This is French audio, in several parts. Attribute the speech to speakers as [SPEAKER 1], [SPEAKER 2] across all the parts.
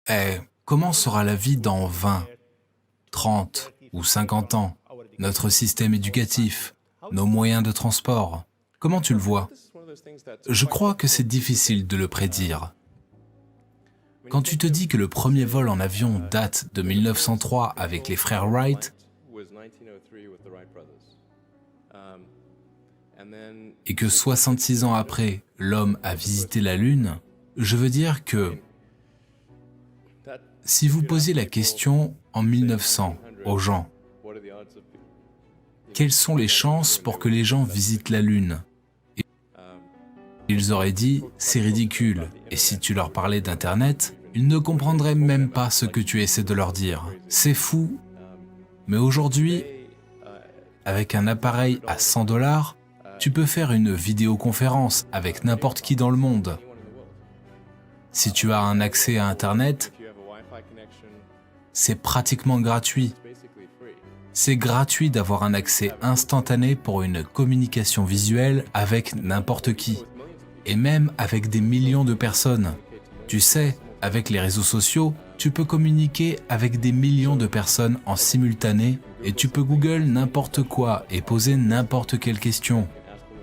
[SPEAKER 1] Eh, comment sera la vie dans 20, 30 ou 50 ans? Notre système éducatif, nos moyens de transport, comment tu le vois? Je crois que c'est difficile de le prédire. Quand tu te dis que le premier vol en avion date de 1903 avec les frères Wright et que 66 ans après, l'homme a visité la Lune, je veux dire que si vous posiez la question en 1900 aux gens, quelles sont les chances pour que les gens visitent la Lune? Ils auraient dit, c'est ridicule. Et si tu leur parlais d'Internet, ils ne comprendraient même pas ce que tu essaies de leur dire. C'est fou. Mais aujourd'hui, avec un appareil à 100 $, tu peux faire une vidéoconférence avec n'importe qui dans le monde. Si tu as un accès à Internet, c'est pratiquement gratuit. C'est gratuit d'avoir un accès instantané pour une communication visuelle avec n'importe qui. Et même avec des millions de personnes. Tu sais, avec les réseaux sociaux, tu peux communiquer avec des millions de personnes en simultané et tu peux Google n'importe quoi et poser n'importe quelle question.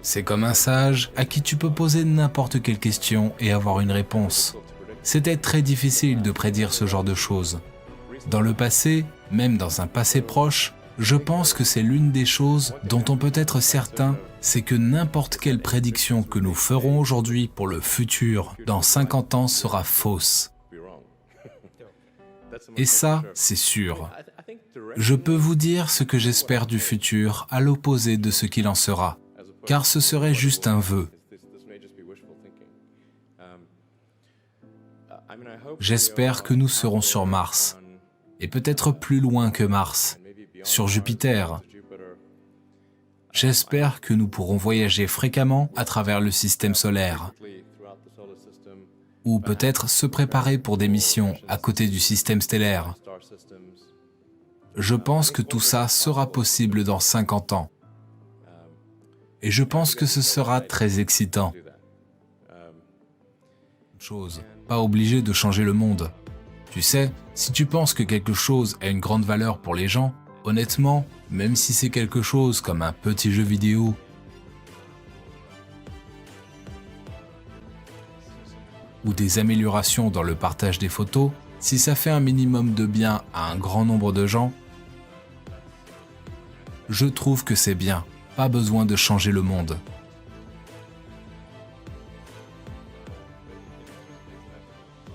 [SPEAKER 1] C'est comme un sage à qui tu peux poser n'importe quelle question et avoir une réponse. C'était très difficile de prédire ce genre de choses. Dans le passé, même dans un passé proche, je pense que c'est l'une des choses dont on peut être certain, c'est que n'importe quelle prédiction que nous ferons aujourd'hui pour le futur, dans 50 ans, sera fausse. Et ça, c'est sûr. Je peux vous dire ce que j'espère du futur à l'opposé de ce qu'il en sera, car ce serait juste un vœu. J'espère que nous serons sur Mars, et peut-être plus loin que Mars, sur Jupiter. J'espère que nous pourrons voyager fréquemment à travers le système solaire, ou peut-être se préparer pour des missions à côté du système stellaire. Je pense que tout ça sera possible dans 50 ans. Et je pense que ce sera très excitant. Pas obligé de changer le monde. Tu sais, si tu penses que quelque chose a une grande valeur pour les gens, honnêtement, même si c'est quelque chose comme un petit jeu vidéo, ou des améliorations dans le partage des photos, si ça fait un minimum de bien à un grand nombre de gens, je trouve que c'est bien. Pas besoin de changer le monde.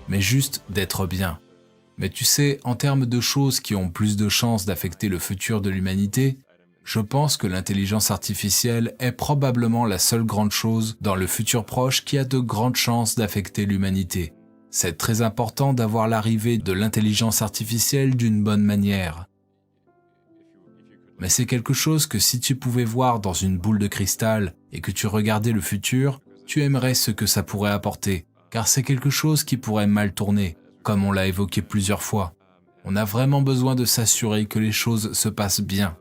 [SPEAKER 1] Mais juste d'être bien. Mais tu sais, en termes de choses qui ont plus de chances d'affecter le futur de l'humanité, je pense que l'intelligence artificielle est probablement la seule grande chose dans le futur proche qui a de grandes chances d'affecter l'humanité. C'est très important d'avoir l'arrivée de l'intelligence artificielle d'une bonne manière. Mais c'est quelque chose que si tu pouvais voir dans une boule de cristal et que tu regardais le futur, tu aimerais ce que ça pourrait apporter, car c'est quelque chose qui pourrait mal tourner, comme on l'a évoqué plusieurs fois. On a vraiment besoin de s'assurer que les choses se passent bien.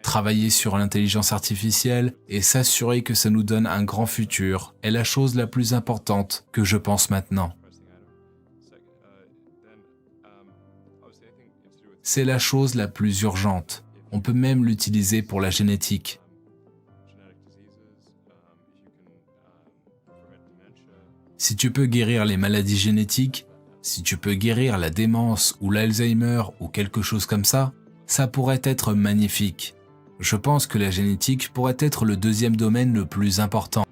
[SPEAKER 1] Travailler sur l'intelligence artificielle et s'assurer que ça nous donne un grand futur est la chose la plus importante que je pense maintenant. C'est la chose la plus urgente. On peut même l'utiliser pour la génétique. Si tu peux guérir les maladies génétiques, si tu peux guérir la démence ou l'Alzheimer ou quelque chose comme ça pourrait être magnifique. Je pense que la génétique pourrait être le deuxième domaine le plus important.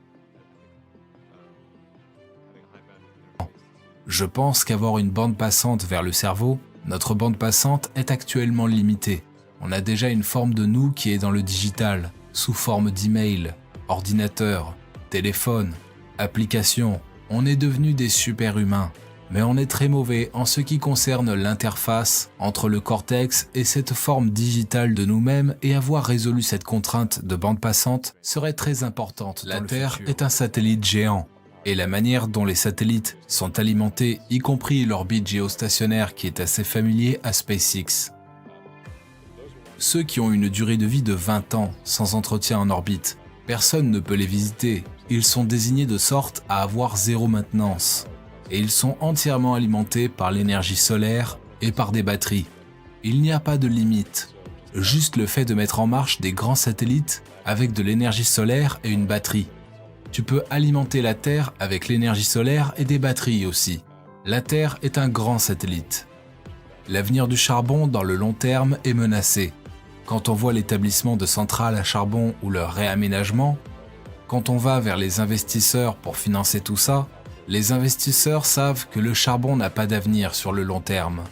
[SPEAKER 1] Je pense qu'avoir une bande passante vers le cerveau, notre bande passante est actuellement limitée. On a déjà une forme de nous qui est dans le digital, sous forme d'email, ordinateur, téléphone, application. On est devenu des super-humains, mais on est très mauvais en ce qui concerne l'interface entre le cortex et cette forme digitale de nous-mêmes, et avoir résolu cette contrainte de bande passante serait très importante. La Terre est un satellite géant. Et la manière dont les satellites sont alimentés, y compris l'orbite géostationnaire qui est assez familier à SpaceX. Ceux qui ont une durée de vie de 20 ans sans entretien en orbite, personne ne peut les visiter. Ils sont désignés de sorte à avoir zéro maintenance. et ils sont entièrement alimentés par l'énergie solaire et par des batteries. Il n'y a pas de limite. Juste le fait de mettre en marche des grands satellites avec de l'énergie solaire et une batterie. Tu peux alimenter la Terre avec l'énergie solaire et des batteries aussi. La Terre est un grand satellite. L'avenir du charbon dans le long terme est menacé. Quand on voit l'établissement de centrales à charbon ou leur réaménagement, quand on va vers les investisseurs pour financer tout ça, les investisseurs savent que le charbon n'a pas d'avenir sur le long terme.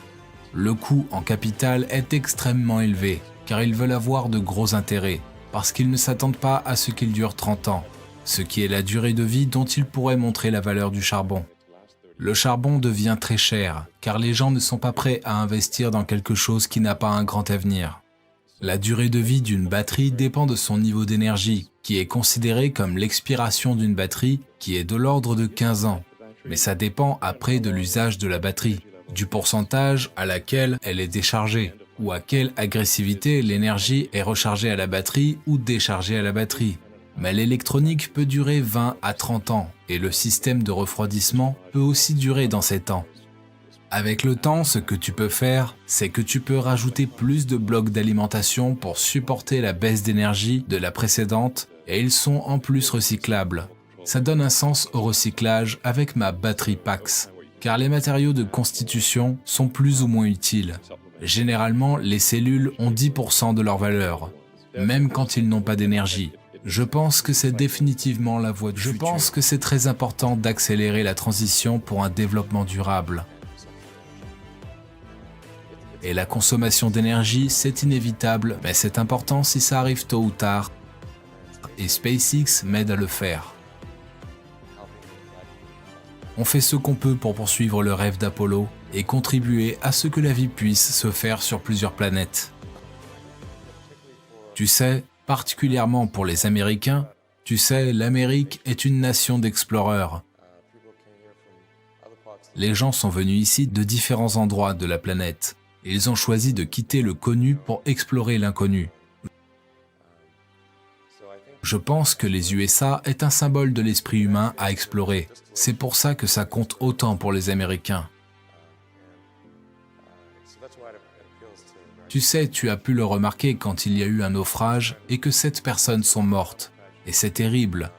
[SPEAKER 1] Le coût en capital est extrêmement élevé, car ils veulent avoir de gros intérêts, parce qu'ils ne s'attendent pas à ce qu'il dure 30 ans, ce qui est la durée de vie dont ils pourraient montrer la valeur du charbon. Le charbon devient très cher, car les gens ne sont pas prêts à investir dans quelque chose qui n'a pas un grand avenir. La durée de vie d'une batterie dépend de son niveau d'énergie, qui est considéré comme l'expiration d'une batterie, qui est de l'ordre de 15 ans. Mais ça dépend après de l'usage de la batterie, du pourcentage à laquelle elle est déchargée, ou à quelle agressivité l'énergie est rechargée à la batterie ou déchargée à la batterie. Mais l'électronique peut durer 20 à 30 ans, et le système de refroidissement peut aussi durer dans ces temps. Avec le temps, ce que tu peux faire, c'est que tu peux rajouter plus de blocs d'alimentation pour supporter la baisse d'énergie de la précédente, et ils sont en plus recyclables. Ça donne un sens au recyclage avec ma batterie PAX, car les matériaux de constitution sont plus ou moins utiles. Généralement, les cellules ont 10% de leur valeur, même quand ils n'ont pas d'énergie. Je pense que c'est définitivement la voie du futur. Je pense que c'est très important d'accélérer la transition pour un développement durable. Et la consommation d'énergie, c'est inévitable, mais c'est important si ça arrive tôt ou tard. Et SpaceX m'aide à le faire. On fait ce qu'on peut pour poursuivre le rêve d'Apollo et contribuer à ce que la vie puisse se faire sur plusieurs planètes. Tu sais, particulièrement pour les Américains, tu sais, l'Amérique est une nation d'exploreurs. Les gens sont venus ici de différents endroits de la planète. Ils ont choisi de quitter le connu pour explorer l'inconnu. Je pense que les USA est un symbole de l'esprit humain à explorer. C'est pour ça que ça compte autant pour les Américains. Tu sais, tu as pu le remarquer quand il y a eu un naufrage et que 7 personnes sont mortes. Et c'est terrible.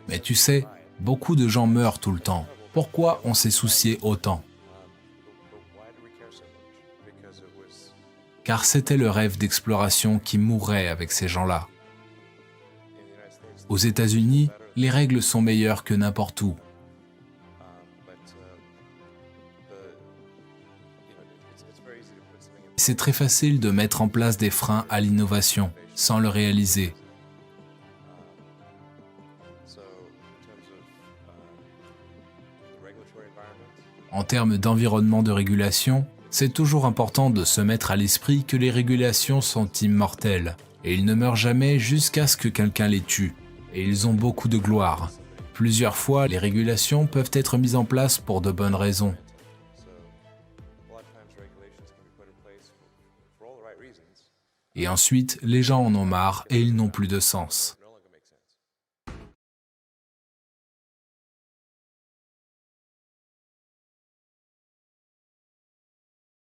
[SPEAKER 1] Mais tu sais, beaucoup de gens meurent tout le temps. Pourquoi on s'est soucié autant ? Car c'était le rêve d'exploration qui mourait avec ces gens-là. Aux États-Unis, les règles sont meilleures que n'importe où. C'est très facile de mettre en place des freins à l'innovation, sans le réaliser. En termes d'environnement de régulation, c'est toujours important de se mettre à l'esprit que les régulations sont immortelles, et ils ne meurent jamais jusqu'à ce que quelqu'un les tue, et ils ont beaucoup de gloire. Plusieurs fois, les régulations peuvent être mises en place pour de bonnes raisons. Et ensuite, les gens en ont marre et ils n'ont plus de sens.